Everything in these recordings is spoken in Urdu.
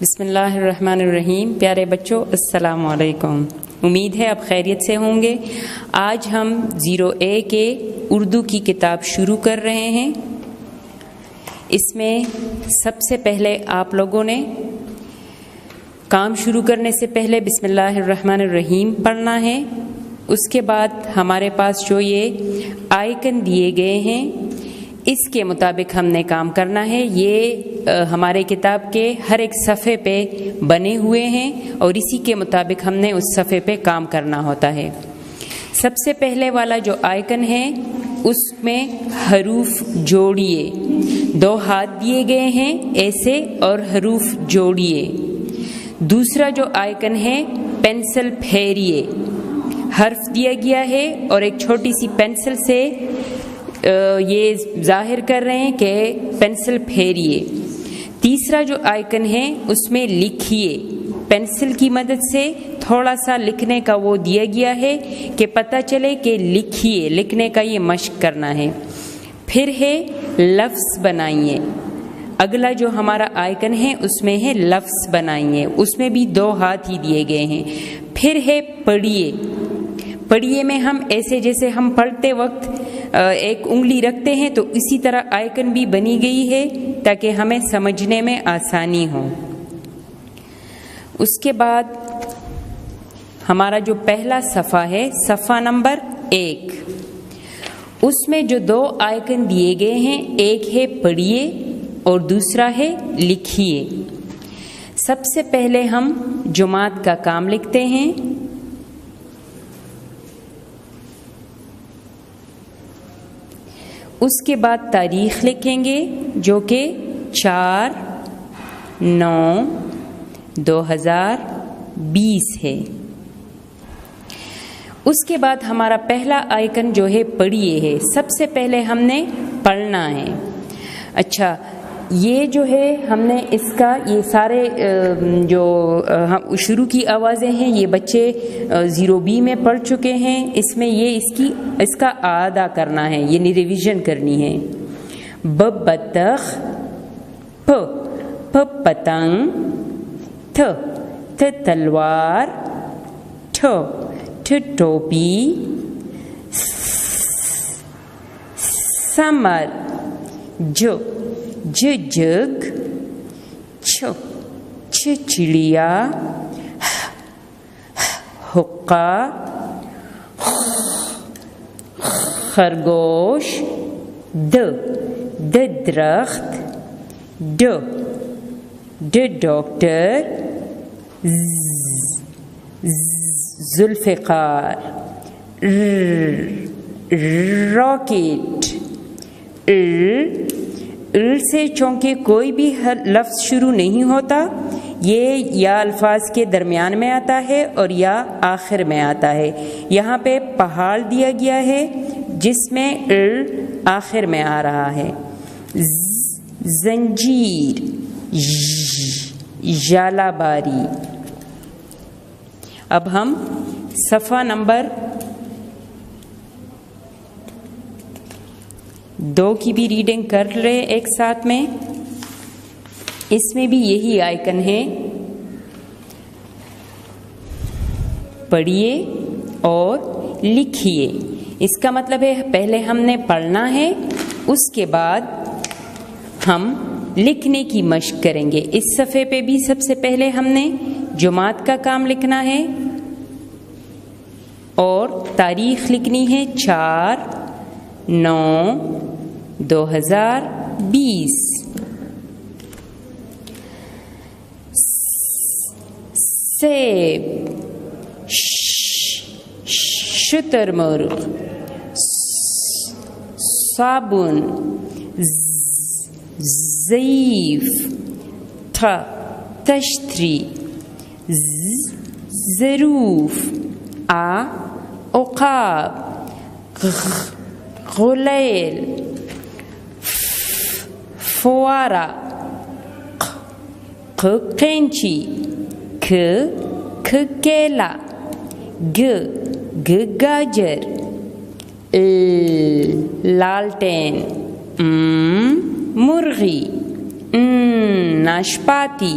بسم اللہ الرحمن الرحیم۔ پیارے بچوں السلام علیکم، امید ہے آپ خیریت سے ہوں گے۔ آج ہم 0A کے اردو کی کتاب شروع کر رہے ہیں۔ اس میں سب سے پہلے آپ لوگوں نے کام شروع کرنے سے پہلے بسم اللہ الرحمن الرحیم پڑھنا ہے۔ اس کے بعد ہمارے پاس جو یہ آئیکن دیے گئے ہیں اس کے مطابق ہم نے کام کرنا ہے۔ یہ ہمارے کتاب کے ہر ایک صفحے پہ بنے ہوئے ہیں اور اسی کے مطابق ہم نے اس صفحے پہ کام کرنا ہوتا ہے۔ سب سے پہلے والا جو آئیکن ہے اس میں حروف جوڑیے، 2 ہاتھ دیے گئے ہیں ایسے اور حروف جوڑیے۔ دوسرا جو آئیکن ہے پینسل پھیریے، حرف دیا گیا ہے اور ایک چھوٹی سی پینسل سے یہ ظاہر کر رہے ہیں کہ پینسل پھیریے۔ تیسرا جو آئیکن ہے اس میں لکھیے، پینسل کی مدد سے تھوڑا سا لکھنے کا وہ دیا گیا ہے کہ پتہ چلے کہ لکھیے، لکھنے کا یہ مشق کرنا ہے۔ پھر ہے لفظ بنائیے، اگلا جو ہمارا آئیکن ہے اس میں ہے لفظ بنائیے، اس میں بھی 2 ہاتھ ہی دیے گئے ہیں۔ پھر ہے پڑھیے، پڑھیے میں ہم ایسے جیسے ہم پڑھتے وقت ایک انگلی رکھتے ہیں تو اسی طرح آئیکن بھی بنی گئی ہے تاکہ ہمیں سمجھنے میں آسانی ہو۔ اس کے بعد ہمارا جو پہلا صفحہ ہے، صفحہ نمبر 1، اس میں جو 2 آئیکن دیے گئے ہیں، ایک ہے پڑھیے اور دوسرا ہے لکھیے۔ سب سے پہلے ہم جماعت کا کام لکھتے ہیں۔ اس کے بعد تاریخ لکھیں گے جو کہ 4/9/2020 ہے۔ اس کے بعد ہمارا پہلا آئیکن جو ہے پڑھیے ہے، سب سے پہلے ہم نے پڑھنا ہے۔ اچھا، یہ جو ہے ہم نے اس کا یہ سارے جو شروع کی آوازیں ہیں یہ بچے 0B میں پڑھ چکے ہیں۔ اس میں یہ اس کا ادا کرنا ہے، یعنی ریویژن کرنی ہے۔ ب بطخ، پ پتنگ، ت تلوار، ٹھ ٹوپی، سمر، جگ، چڑیا، حقہ، خرگوش، درخت، ڈاکٹر، ذوالفقار، راکٹ، سے چونکہ کوئی بھی لفظ شروع نہیں ہوتا، یہ یا الفاظ کے درمیان میں آتا ہے اور یا آخر میں آتا ہے۔ یہاں پہ پہاڑ دیا گیا ہے جس میں آخر میں آ رہا ہے۔ زنجیر، ژالہ باری۔ اب ہم صفحہ نمبر 2 کی بھی ریڈنگ کر رہے ایک ساتھ میں۔ اس میں بھی یہی آئیکن ہے، پڑھیے اور لکھیے۔ اس کا مطلب ہے پہلے ہم نے پڑھنا ہے، اس کے بعد ہم لکھنے کی مشق کریں گے۔ اس صفحے پہ بھی سب سے پہلے ہم نے جماعت کا کام لکھنا ہے اور تاریخ لکھنی ہے 4/9/2020۔ سیب، شترمرغ، صابن، ضعیف، تشتری، ظروف، عقاب، غلیل، فوارہ، قینچی، کیلا، گاجر، لالٹین، مرغی، ناشپاتی،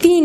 3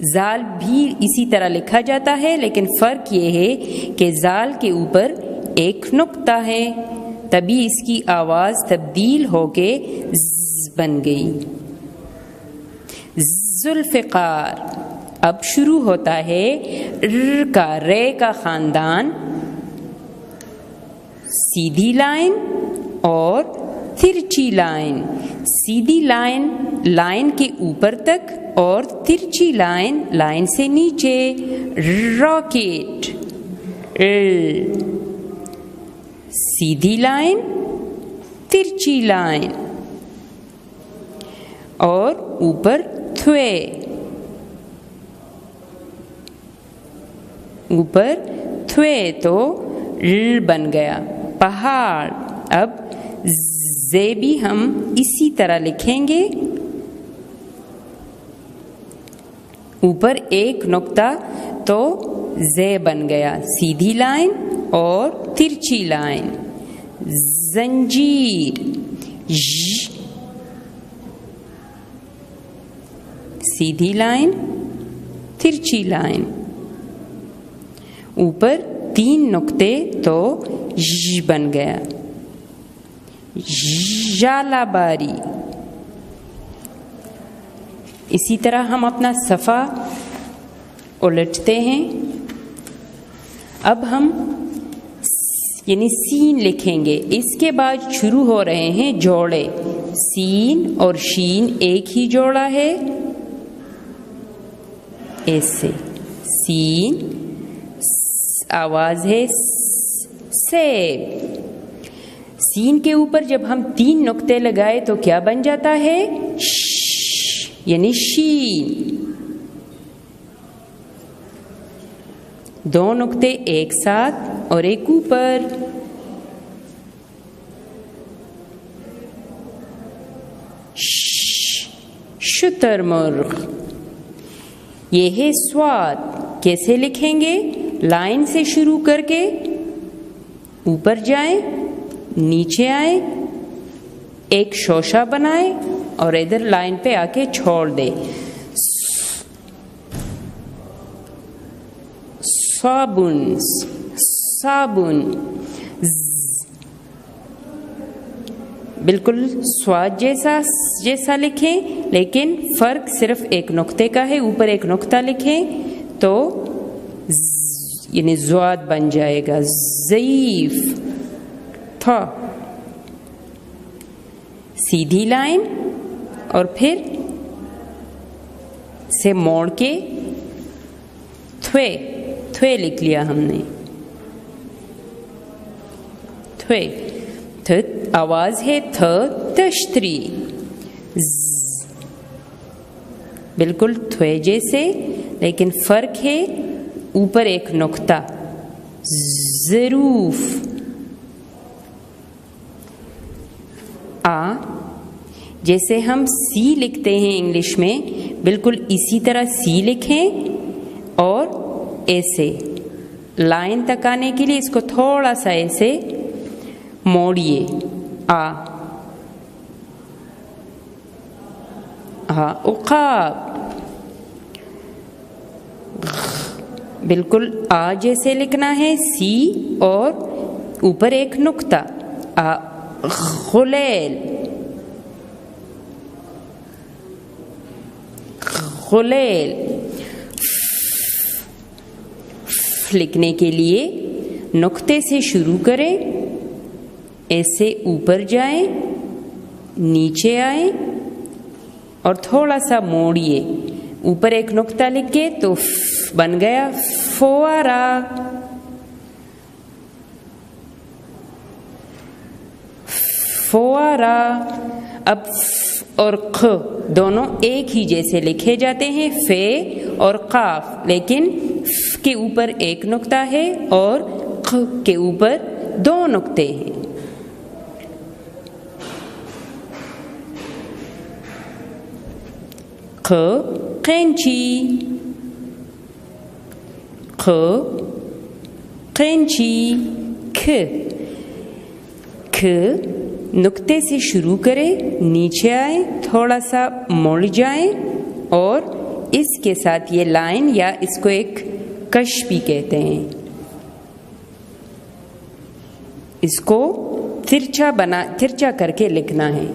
زال بھی اسی طرح لکھا جاتا ہے، لیکن فرق یہ ہے کہ زال کے اوپر ایک نقطہ ہے، تبھی اس کی آواز تبدیل ہو کے ز بن گئی۔ ذوالفقار۔ اب شروع ہوتا ہے ر کا، رے کا خاندان، سیدھی لائن اور ترچھی لائن۔ سیدھی لائن لائن کے اوپر تک اور ترچھی لائن لائن سے نیچے۔ راکٹ، سیدھی لائن ترچھی لائن اور اوپر تھوے، اوپر تھوے تو ر بن گیا پہاڑ۔ اب زے بھی ہم اسی طرح لکھیں گے، اوپر ایک نقطہ تو زے بن گیا، سیدھی لائن اور ترچھی لائن۔ زنجیر، سیدھی لائن ترچھی لائن، اوپر تین نقطے تو ژ بن گیا۔ ژالہ باری۔ اسی طرح ہم اپنا صفحہ الٹتے ہیں۔ اب ہم یعنی سین لکھیں گے، اس کے بعد شروع ہو رہے ہیں جوڑے۔ سین اور شین ایک ہی جوڑا ہے، ایسے سین، آواز ہے سیب۔ سین کے اوپر جب ہم تین نقطے لگائے تو کیا بن جاتا ہے؟ یعنی شین۔ دو نقطے ایک ساتھ اور ایک اوپر۔ شتر مرغ۔ یہ ہے سواد۔ کیسے لکھیں گے؟ لائن سے شروع کر کے اوپر جائیں، نیچے آئیں، ایک شوشہ بنائیں اور ادھر لائن پہ آ کے چھوڑ دیں۔ صابن، صابن، بالکل سواد جیسا لکھیں، لیکن فرق صرف ایک نقطے کا ہے، اوپر ایک نقطہ لکھیں تو یعنی زواد بن جائے گا۔ ضعیف، تھا، سیدھی لائن اور پھر سے موڑ کے تھوے، تھوے لکھ لیا ہم نے، تھوے، آواز ہے تھ تشتری، بالکل تھوے جیسے، لیکن فرق ہے اوپر ایک نقطہ۔ ظروف، آ، جیسے ہم سی لکھتے ہیں انگلش میں، بالکل اسی طرح سی لکھیں اور ایسے لائن تک آنے کے لیے اس کو تھوڑا سا ایسے موڑیے۔ آ، عقاب، بالکل آ جیسے لکھنا ہے، سی اور اوپر ایک نقطہ۔ غلیل، غلیل، لکھنے کے لیے نقطے سے شروع کریں، ایسے اوپر جائیں، نیچے آئیں اور تھوڑا سا موڑیے، اوپر ایک نقطہ لکھ کے تو بن گیا فوارہ۔ فوارہ۔ اب اور خ دونوں ایک ہی جیسے لکھے جاتے ہیں، فے اور قاف، لیکن ف کے اوپر ایک نقطہ ہے اور خ کے اوپر دو نقطے ہیں۔ خ، قینچی، خ، قینچی، کھ، کھ نقطے سے شروع کریں، نیچے آئیں، تھوڑا سا مڑ جائیں اور اس کے ساتھ یہ لائن یا اس کو ایک کش بھی کہتے ہیں، اس کو ترچا کر کے لکھنا ہے۔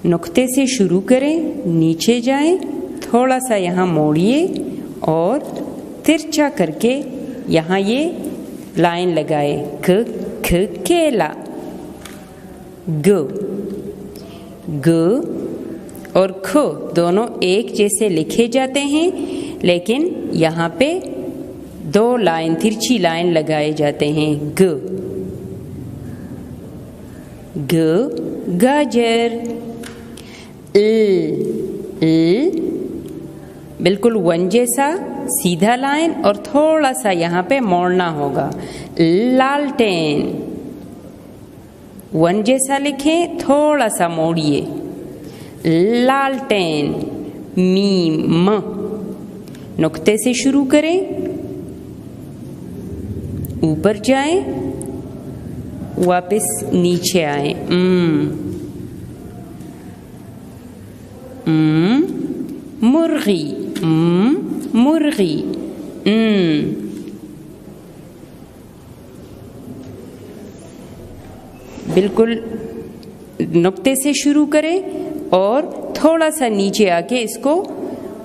نقطے سے شروع کریں، نیچے جائیں، تھوڑا سا یہاں موڑیے اور ترچا کر کے یہاں یہ لائن لگائے، ک کیلا، گ اور کھ دونوں ایک جیسے لکھے جاتے ہیں، لیکن یہاں پہ دو لائن ترچی لائن لگائے جاتے ہیں، گ گاجر، بالکل ون جیسا سیدھا لائن اور تھوڑا سا یہاں پہ موڑنا ہوگا، لالٹین، ون جیسا لکھیں، تھوڑا سا موڑیے، لالٹین، میم، نقطے سے شروع کریں، اوپر جائیں، واپس نیچے آئیں، مرغی، مرغی، بالکل نقطے سے شروع کریں اور تھوڑا سا نیچے آ کے اس کو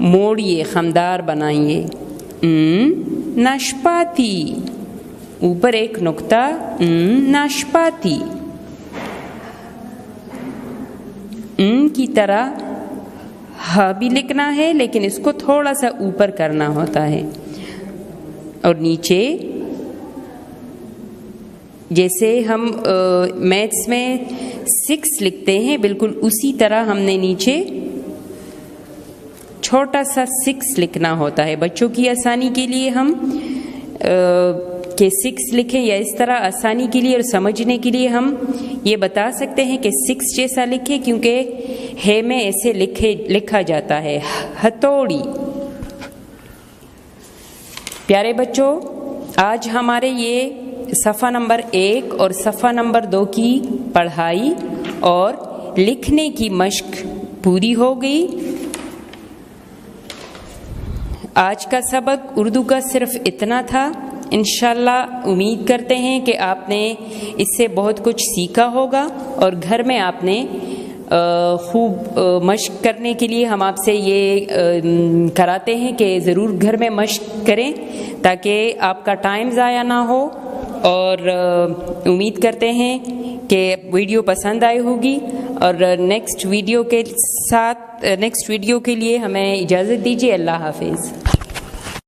موڑیے، خمدار بنائیے، ناشپاتی، اوپر ایک نقطہ، ناشپاتی، کی طرح ہا بھی لکھنا ہے لیکن اس کو تھوڑا سا اوپر کرنا ہوتا ہے، اور نیچے جیسے ہم میتھس میں 6 لکھتے ہیں، بالکل اسی طرح ہم نے نیچے چھوٹا سا 6 لکھنا ہوتا ہے۔ بچوں کی آسانی کے لیے ہم کہ 6 لکھیں یا اس طرح آسانی کے لیے اور سمجھنے کے لیے ہم یہ بتا سکتے ہیں کہ 6 جیسا لکھیں، کیونکہ ہے میں ایسے لکھا جاتا ہے، ہتھوڑی۔ پیارے بچوں، آج ہمارے یہ صفحہ نمبر 1 اور صفحہ نمبر 2 کی پڑھائی اور لکھنے کی مشق پوری ہو گئی۔ آج کا سبق اردو کا صرف اتنا تھا۔ انشاءاللہ امید کرتے ہیں کہ آپ نے اس سے بہت کچھ سیکھا ہوگا، اور گھر میں آپ نے خوب مشق کرنے کے لیے ہم آپ سے یہ کراتے ہیں کہ ضرور گھر میں مشق کریں تاکہ آپ کا ٹائم ضائع نہ ہو، اور امید کرتے ہیں کہ ویڈیو پسند آئی ہوگی، اور نیکسٹ ویڈیو کے لیے ہمیں اجازت دیجیے۔ اللہ حافظ۔